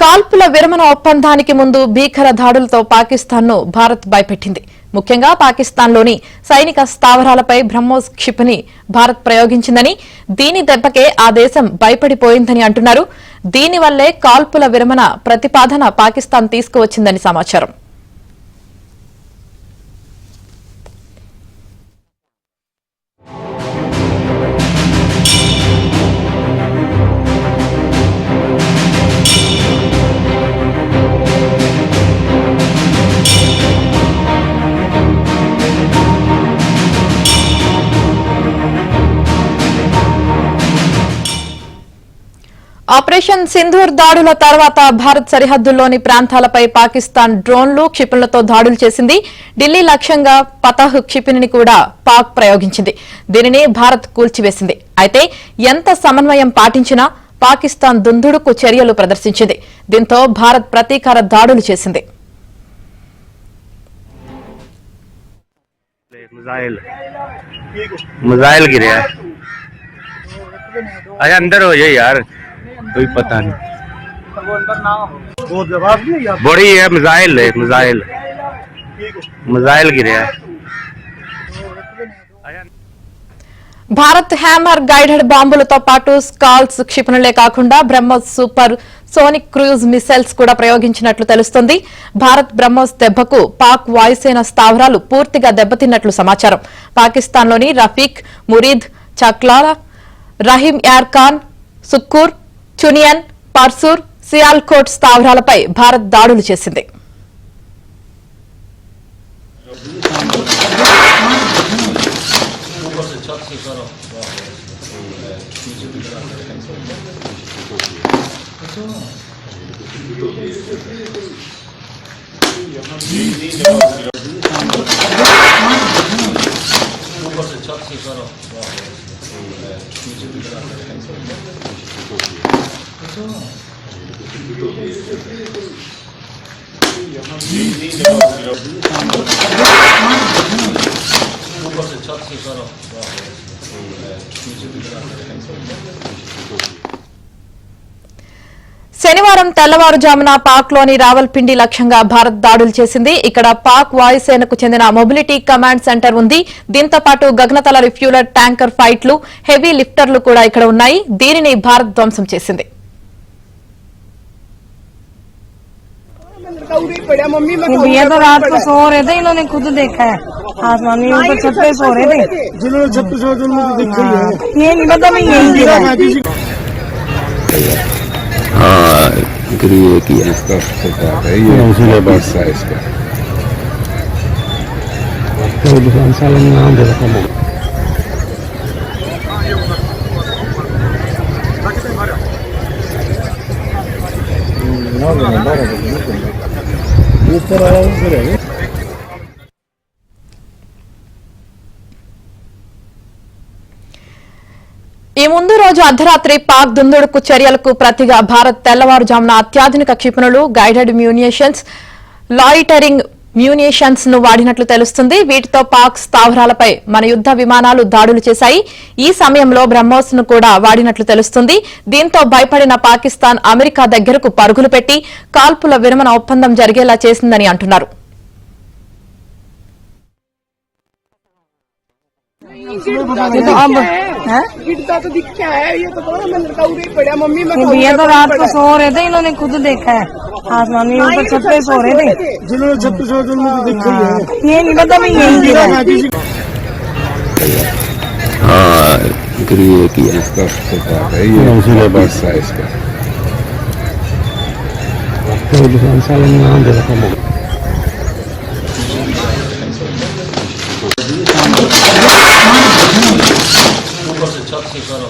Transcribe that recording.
కాల్పుల విరమణ ఒప్పందానికి ముందు భీకర దాడులతో పాకిస్తాన్ను భారత్ భయపెట్టింది. ముఖ్యంగా పాకిస్తాన్లోని సైనిక స్థావరాలపై బ్రహ్మోస్ క్షిపణి భారత్ ప్రయోగించిందని, దీని దెబ్బకే ఆ దేశం భయపడిపోయిందని అంటున్నారు. దీనివల్లే కాల్పుల విరమణ ప్రతిపాదన పాకిస్తాన్ తీసుకువచ్చిందని సమాచారం. ఆపరేషన్ సింధూర్ దాడుల తర్వాత భారత్ సరిహద్దుల్లోని ప్రాంతాలపై పాకిస్తాన్ డ్రోన్లు, క్షిపణులతో దాడులు చేసింది. ఢిల్లీ లక్ష్యంగా పతహ్ క్షిపణిని కూడా పాక్ ప్రయోగించింది. దీనిని భారత్ కూల్చివేసింది. అయితే ఎంత సమన్వయం పాటించినా పాకిస్తాన్ దుందుడుకు చర్యలు ప్రదర్శించింది. దీంతో భారత్ ప్రతీకార దాడులు చేసింది. अंदर हो जाए यार, कोई पता नहीं। बड़ी है मिसाइल गिरे है। భారత్ హ్యామర్ గైడెడ్ బాంబులతో పాటు స్కాల్స్ క్షిపణులే కాకుండా BrahMos super sonic cruise missiles కూడా ప్రయోగించినట్లు తెలుస్తోంది. భారత్ బ్రహ్మోస్ దెబ్బకు పాక్ వాయుసేన స్థావరాలు పూర్తిగా దెబ్బతిన్నట్లు సమాచారం. పాకిస్తాన్లోని రఫీక్, మురీద్, చక్లాలా, రహీం యార్ ఖాన్, సుక్కూర్, చునియన్, పర్సూర్, సియాల్కోట్ స్థావరాలపై భారత్ దాడులు చేసింది. శనివారం తెల్లవారుజామున పాక్లోని రావల్పిండి లక్ష్యంగా భారత్ దాడులు చేసింది. ఇక్కడ పాక్ వాయుసేనకు చెందిన మొబిలిటీ కమాండ్ సెంటర్ ఉంది. దీంతో పాటు గగనతల రిఫ్యూలర్ ట్యాంకర్ ఫైట్లు, హెవీ లిఫ్టర్లు కూడా ఇక్కడ ఉన్నాయి. దీనిని భారత్ ధ్వంసం చేసింది. ये तो रात को सो रहे थे, इन्होंने खुद देखा है आसमान में, ऊपर छत पे सो रहे थे। जिन्होंने छत पे सो ये नहीं पता मैं यही गिरा। हाँ ग्रिए किया इसका है, ये उसी बस है इसका दुकान साल नाम दे रखा है। ఈ ముందు రోజు అర్ధరాత్రి పాక్ దుందుడుకు చర్యలకు ప్రతిగా భారత్ తెల్లవారుజామున అత్యాధునిక క్షిపణులు, గైడెడ్ మ్యూనిషన్స్, లాయిటరింగ్ మ్యూనిషన్స్ ను వాడినట్లు తెలుస్తుంది. వీటితో పాక్ స్థావరాలపై మన యుద్ద విమానాలు దాడులు చేశాయి. ఈ సమయంలో బ్రహ్మోస్ ను కూడా వాడినట్లు తెలుస్తుంది. దీంతో భయపడిన పాకిస్తాన్ అమెరికా దగ్గరకు పరుగులు పెట్టి కాల్పుల విరమణ ఒప్పందం జరిగేలా చేసిందని అంటున్నారు. ये तो रात को सो रहे थे, इन्होंने खुद देखा है आसमान में, ऊपर छत पे सो रहे थे। जिन्होंने छत पे सो ये नहीं पता मैं यही गिरा। हाँ ग्रिए किया इसका है, ये उसी बस है इसका दुकान साल नाम दे रखा है। ऊपर से छत से करो।